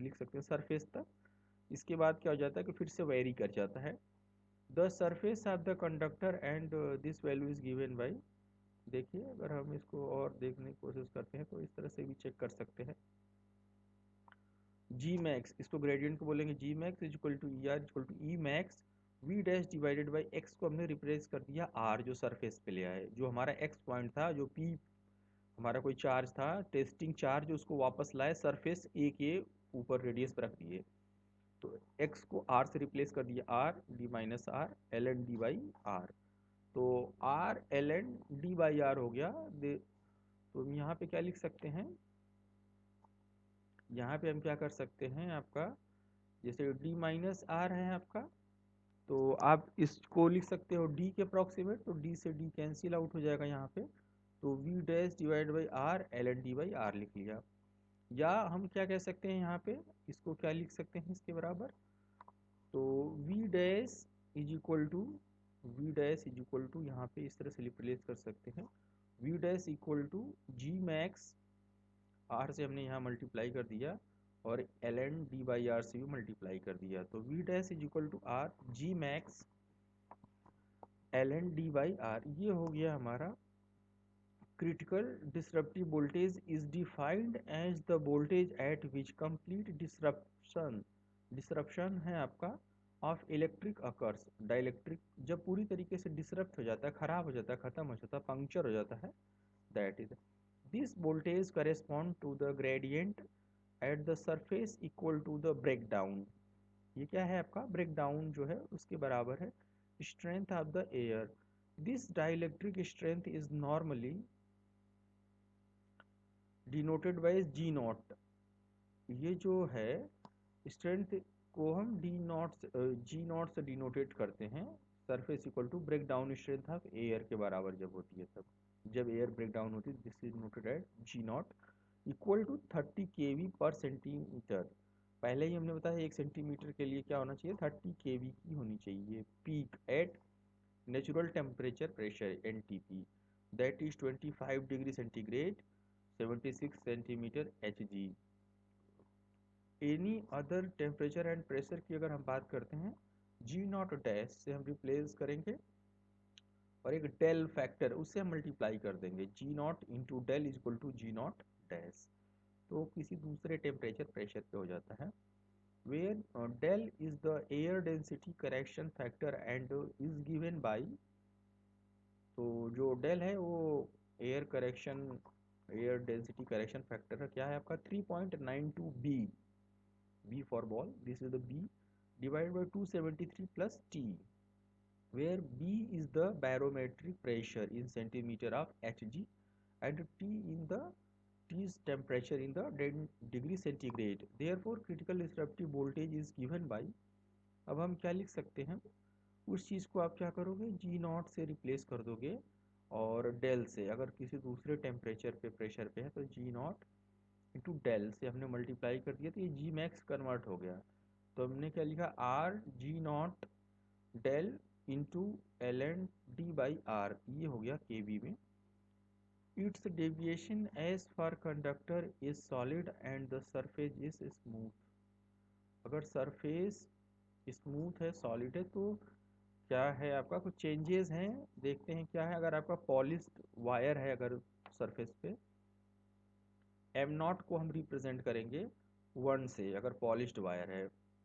लिख सकते हैं सरफेस तक। इसके बाद क्या हो जाता है कि फिर से वेरी कर जाता है। The surface of the conductor and this value is given by, देखिए अगर हम इसको और देखने की कोशिश करते हैं तो इस तरह से भी चेक कर सकते हैं। जी मैक्स, इसको ग्रेडियंट को बोलेंगे G max is equal to E R equal to E max V dash divided by X को हमने रिप्लेस कर दिया आर जो सरफेस पे लिया है, जो हमारा एक्स पॉइंट था, जो पी हमारा कोई चार्ज था टेस्टिंग चार्ज, उसको वापस लाए सरफेस ए के ऊपर रेडियस पर रख दिए। तो एक्स को आर से रिप्लेस कर दिया, R D minus R L N D by R. तो R L N D by R हो गया। तो यहाँ पे क्या लिख सकते हैं, यहाँ पे हम क्या कर सकते हैं आपका, जैसे डी माइनस आर है आपका, तो आप इसको लिख सकते हो डी के अप्रॉक्सीमेट, तो डी से डी कैंसिल आउट हो जाएगा यहाँ पे। तो V dash divide by R L N D by R लिख लिया। या हम क्या कह सकते हैं यहाँ पे, इसको क्या लिख सकते हैं इसके बराबर, तो V dash is equal to, V dash is equal to यहाँ पे इस तरह से रिप्लेस कर सकते हैं, V dash equal to G max, R से हमने यहाँ मल्टीप्लाई कर दिया और L N D by R से भी मल्टीप्लाई कर दिया। तो V dash is equal to R G max L N D by R, ये हो गया हमारा। Critical disruptive voltage is defined as the voltage at which complete disruption, disruption है आपका ऑफ इलेक्ट्रिक अकर्स, डाइलेक्ट्रिक जब पूरी तरीके से डिसरप्ट हो जाता है, खराब हो जाता है, खत्म हो जाता है, पंक्चर हो जाता है, that is this voltage correspond to the gradient at the surface equal to the break down. ये क्या है आपका, ब्रेक डाउन जो है उसके बराबर है strength of the air. This dielectric strength is normally denoted by G naught. ये जो है स्ट्रेंथ को हम डी नॉट जी नॉट से डिनोटेट करते हैं, surface equal to break down strength of air के बराबर जब होती है तब, जब एयर ब्रेक डाउन होती है, this is noted at G naught equal to 30 kV per centimetre. पहले ही हमने बताया 1 सेंटीमीटर के लिए क्या होना चाहिए, 30 केवी की होनी चाहिए। Peak at natural temperature pressure NTP that is 25 degree centigrade 76 centimetre H G. Any other temperature and pressure की अगर हम बात करते हैं, जी नॉट डैश से हम रिप्लेस करेंगे और एक डेल फैक्टर उससे हम मल्टीप्लाई कर देंगे, G not into del is equal to G not dash. तो किसी दूसरे टेम्परेचर प्रेशर पे हो जाता है। Where del is the air density correction factor and is given by, तो जो डेल है वो air correction, air density correction factor क्या है आपका 3.92 B, B for ball, this is the B divide by 273 plus T, where B is the barometric pressure in centimeter of Hg and T in the T's temperature in the degree centigrade. Therefore critical disruptive voltage is given by, अब हम क्या लिख सकते हैं, उस चीज़ को आप क्या करोगे, जी नॉट से रिप्लेस कर दोगे और डेल से, अगर किसी दूसरे टेम्परेचर पे प्रेशर पे है तो जी नॉट इंटू डेल से हमने मल्टीप्लाई कर दिया तो ये जी मैक्स कन्वर्ट हो गया। तो हमने क्या लिखा, R G not del into L N D by R, ये हो गया के वी में। Its deviation as for conductor is solid and the surface is smooth. अगर सरफेस स्मूथ है, सॉलिड है, तो क्या है आपका कुछ चेंजेस हैं, देखते हैं क्या है। अगर आपका पॉलिश्ड वायर है अगर सरफेस पे, एम नॉट को हम रिप्रेजेंट करेंगे 1 से, अगर पॉलिश्ड वायर है।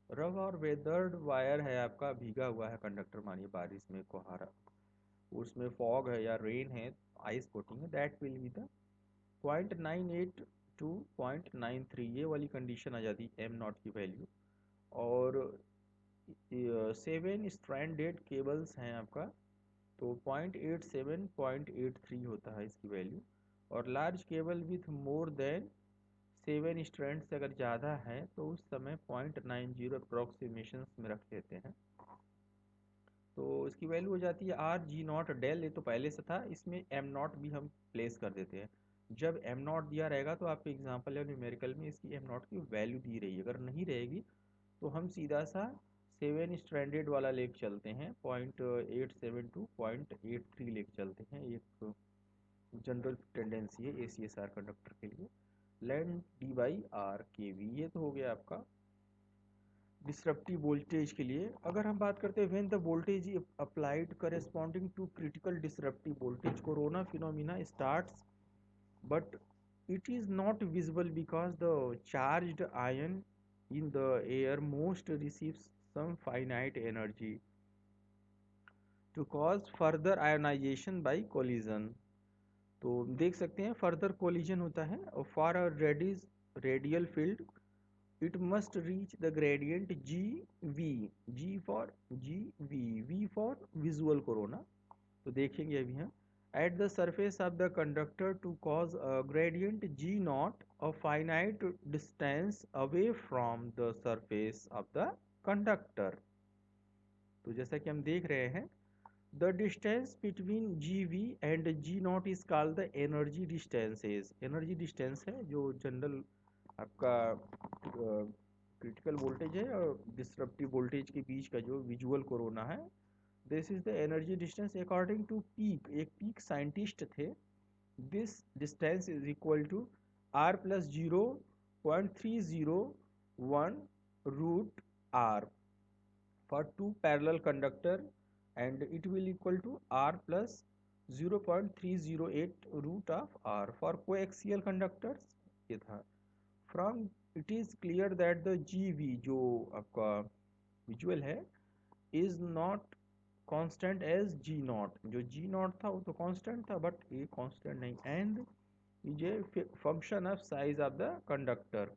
रफ और वेदर्ड वायर है आपका, भीगा हुआ है कंडक्टर, मानिए बारिश में कोहारा, उसमें फॉग है या रेन है, आइस कोटिंग है, that will be the 0.98 to 0.93, ये वाली कंडीशन आ जाती है एम नॉट की वैल्यू। और 7 स्ट्रैंडेड केबल्स हैं आपका, तो 0.87 0.83 होता है इसकी वैल्यू। और large cable with more than 7 strand से अगर ज़्यादा है तो उस समय 0.90 अप्रोक्सीमेशन में रख देते हैं। तो इसकी वैल्यू हो जाती है आर जी नॉट डेल, ये तो पहले से था, इसमें एम नॉट भी हम प्लेस कर देते हैं। जब एम नॉट दिया रहेगा तो आपके एग्जांपल या न्यूमेरिकल में इसकी एम नॉट की वैल्यू दी रही है, अगर नहीं रहेगी तो हम सीधा सा 7 स्ट्रैंडेड वाला लेके चलते हैं, 0.87 टू 0.83 लेके चलते हैं, एक जनरल टेंडेंसी है ACSR कंडक्टर के लिए। ln d बाई आर के वी। ये तो हो गया आपका डिसरप्टिव वोल्टेज के लिए। अगर हम बात करते हैं when the voltage applied corresponding to critical disruptive voltage, corona phenomena starts but it is not visible because the charged ion in the air most receives some finite energy to cause further ionization by collision। तो देख सकते हैं further collision होता है और for a radial field it must reach the gradient G V, V for visual corona. तो देखेंगे अभी हम at the surface of the conductor to cause a gradient G naught a finite distance away from the surface of the conductor। तो जैसा कि हम देख रहे हैं the distance between GV and G naught is called the energy distances। energy distance है जो general आपका क्रिटिकल वोल्टेज है और डिसरप्टिव वोल्टेज के बीच का जो विजुअल कोरोना है। This is the energy distance according to Peek. एक पीक साइंटिस्ट थे। This distance is equal to R plus 0.301 root R for two parallel conductor and it will equal to R plus 0.308 root of R for coaxial conductors. ये था। From it is clear that the G V जो आपका visual है is not constant as G naught. जो G not था वो तो constant था बट ये कांस्टेंट नहीं and is a function of size of the conductor.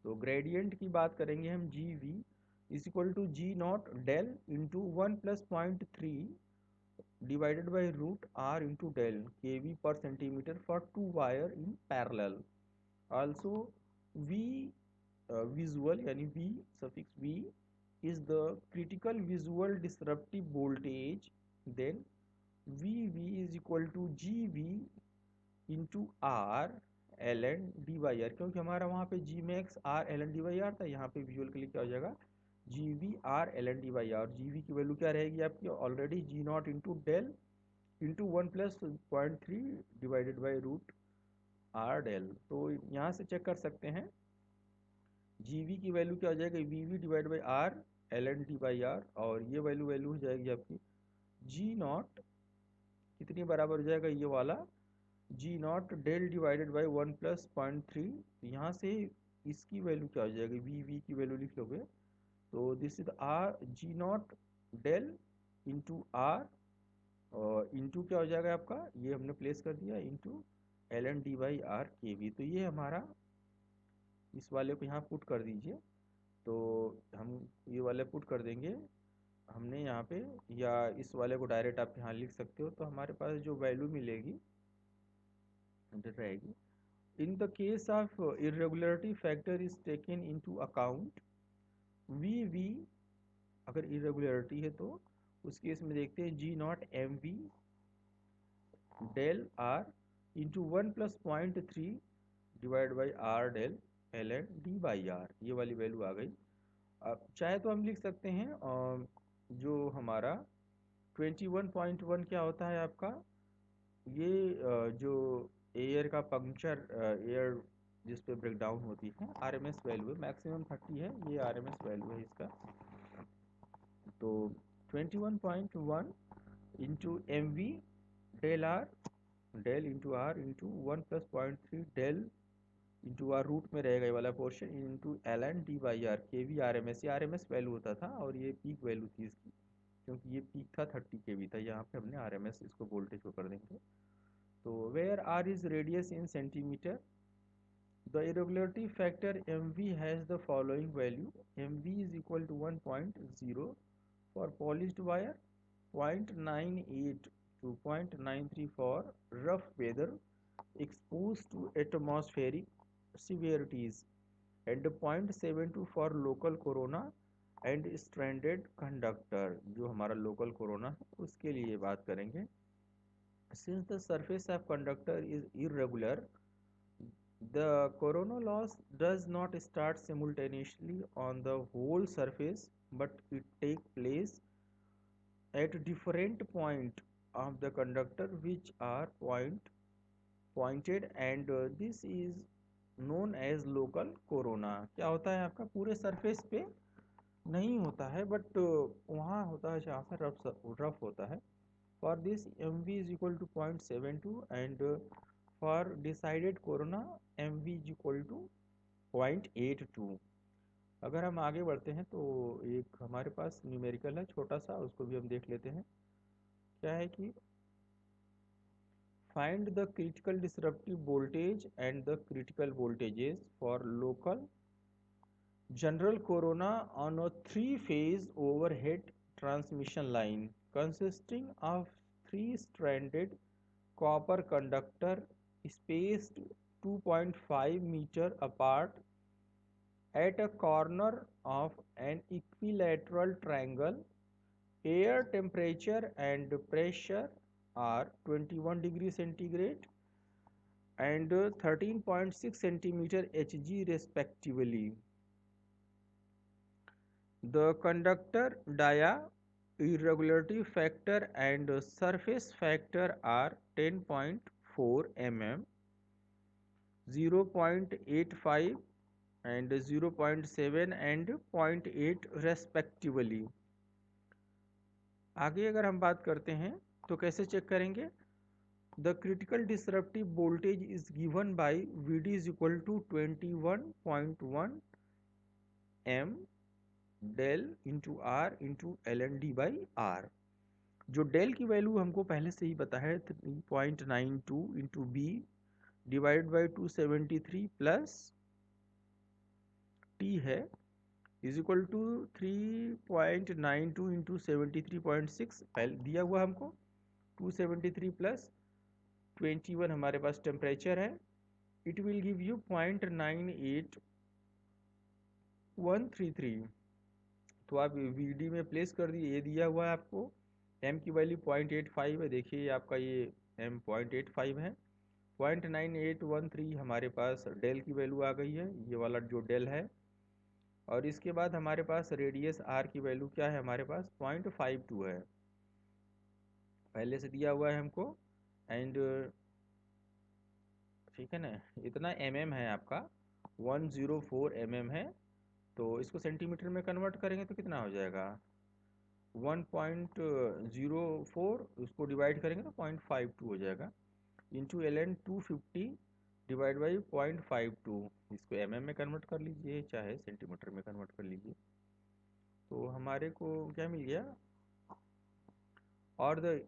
तो ग्रेडियंट की बात करेंगे हम G V is equal to G not del into 1+0.3 divided by root R into del K V पर centimetre for two wire in parallel. Also V visual यानी V suffix V is the critical visual disruptive voltage, then VV is equal to GV into R ln d by r। क्योंकि हमारा वहाँ पे G max R ln d by r था, यहाँ पे visual के लिए क्या हो जाएगा GV R ln d by r। GV की वैल्यू क्या रहेगी आपकी already G naught into del into 1+0.3 divided by root R del. तो यहाँ से चेक कर सकते हैं GV की वैल्यू क्या हो जाएगी VV divide by R ln d by R और ये वैल्यू हो जाएगी आपकी G नॉट कितनी बराबर हो जाएगा ये वाला G naught del divided by 1+0.3। यहाँ से इसकी वैल्यू क्या हो जाएगी VV की वैल्यू लिख लोगे तो this is R G naught del into R और इंटू क्या हो जाएगा आपका ये हमने प्लेस कर दिया into ln d by R के वी। तो ये हमारा इस वाले को यहाँ पुट कर दीजिए तो हम ये वाले पुट कर देंगे हमने यहाँ पे या इस वाले को डायरेक्ट आप यहाँ लिख सकते हो। तो हमारे पास जो वैल्यू मिलेगी रहेगी in the case of irregularity factor is taken into account V V. अगर इरेगुलरिटी है तो उस केस में देखते हैं G not M V del R into 1+0.3 divide by R del ln d by R. ये वाली वैल्यू आ गई। अब चाहे तो हम लिख सकते हैं जो हमारा 21.1 क्या होता है आपका ये जो एयर का पंक्चर एयर जिस पे ब्रेक डाउन होती है आरएमएस वैल्यू है। मैक्सिमम 30 है ये आरएमएस वैल्यू है इसका। तो 21.1 into M V del R del into R into 1+0.3 del into R root में रहेगा ये वाला portion into ln d by R के V R M S value होता था और ये पीक वैल्यू थी इसकी क्योंकि ये पीक था 30 के वी था। यहाँ पे हमने आर एम एस इसको वोल्टेज को कर देंगे। तो where R is radius in centimetre the irregularity factor M V has the following value M V is equal to 1.0 for polished wire 0.98 to 0.93 for rough weather exposed to atmospheric severities and 0.72 for local corona and stranded conductor. जो हमारा local corona है उसके लिए बात करेंगे। Since the surface of conductor is irregular the corona loss does not start simultaneously on the whole surface but it take place at different point of the conductor which are pointed and this is known as local corona. क्या होता है आपका पूरे surface पे नहीं होता है, but वहाँ होता है जहाँ से रफ होता है। For this mv is equal to 0.72 and for decided corona mv is equal to 0.82। अगर हम आगे बढ़ते हैं तो एक हमारे पास न्यूमेरिकल है छोटा सा, उसको भी हम देख लेते हैं। क्या है कि find the critical disruptive voltage and the critical voltages for local general corona on a three-phase overhead transmission line consisting of three-stranded copper conductor spaced 2.5 meter apart at a corner of an equilateral triangle. Air temperature and pressure are 21 degree centigrade and 13.6 centimeter Hg respectively. The conductor dia, irregularity factor and surface factor are 10.4 mm, 0.85 and 0.7 and 0.8 respectively. आगे अगर हम बात करते हैं तो कैसे check करेंगे? The critical disruptive voltage is given by Vd is equal to 21.1 m del into R into ln d by R। जो डेल की वैल्यू हमको पहले से ही पता है 3.92 into B divide by 273 plus T है इज इक्वल टू 3.92 इंटू 73.6 पहले दिया हुआ हमको 273 प्लस 21 हमारे पास टेम्परेचर है। It will give you 0.98133। तो आप वीडी में प्लेस कर दिए, ये दिया हुआ है आपको। एम की वैल्यू 0.85 है, देखिए आपका ये एम 0.85 है। 0.9813 हमारे पास डेल की वैल्यू आ गई है, ये वाला जो डेल है। और इसके बाद हमारे पास रेडियस आर की वैल्यू क्या है, हमारे पास 0.52 है, पहले से दिया हुआ है हमको। एंड ठीक है ना, इतना mm है आपका, 104 mm है। तो इसको सेंटीमीटर में कन्वर्ट करेंगे तो कितना हो जाएगा, 1.04, उसको डिवाइड करेंगे तो 0.52 हो जाएगा, इंटू ln 250 डिवाइड बाई 0.52। इसको mm में कन्वर्ट कर लीजिए चाहे सेंटीमीटर में कन्वर्ट कर लीजिए, तो हमारे को क्या मिल गया। और द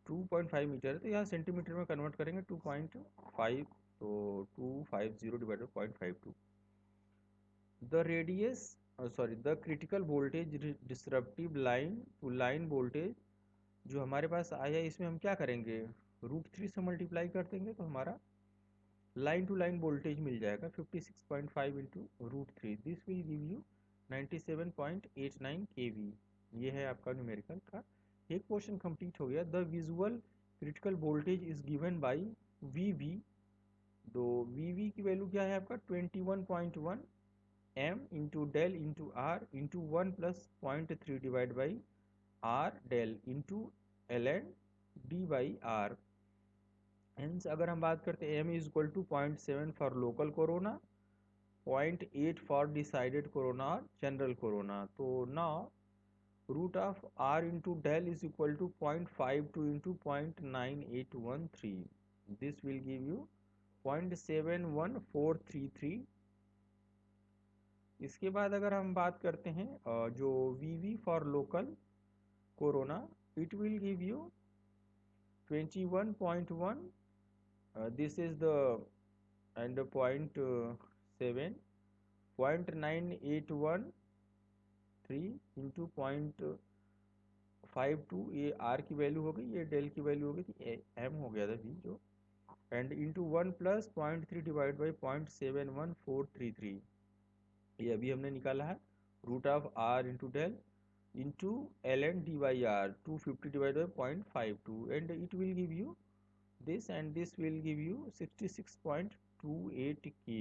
2.5 मीटर है तो यहाँ सेंटीमीटर में कन्वर्ट करेंगे 2.5, तो 250 divide by 0.52। The radius sorry the critical voltage disruptive line to line voltage जो हमारे पास आया, इसमें हम क्या करेंगे, √3 से मल्टीप्लाई कर देंगे तो हमारा लाइन टू लाइन वोल्टेज मिल जाएगा 56.5 into √3। This will give you 97.89 kV। ये है आपका न्यूमेरिकल का एक पोर्शन कंप्लीट हो गया। The visual critical voltage is given by V V. तो वीवी की वैल्यू क्या है आपका 21.1 m into del into R into 1 plus 0.3 divide by R del into ln d by R. Hence अगर हम बात करते हैं m is equal to 0.7 for local corona, 0.8 for decided corona और जनरल कोरोना। तो now root of r into del is equal to 0.52 into 0.9813। This will give you 0.71433। इसके बाद अगर हम बात करते हैं जो V V for local corona, it will give you 21.1, this is the and 0.7 0.9813 into 0.52, ये आर की वैल्यू हो गई, ये डेल की वैल्यू हो गई थी, एम हो गया था बी जो, and into 1 plus 0.3 divide by 0.71433। ये अभी हमने निकाला है root of R into del into ln d by r 250 divided by 0.52 and it will give you this and this will give you 66.28 kV।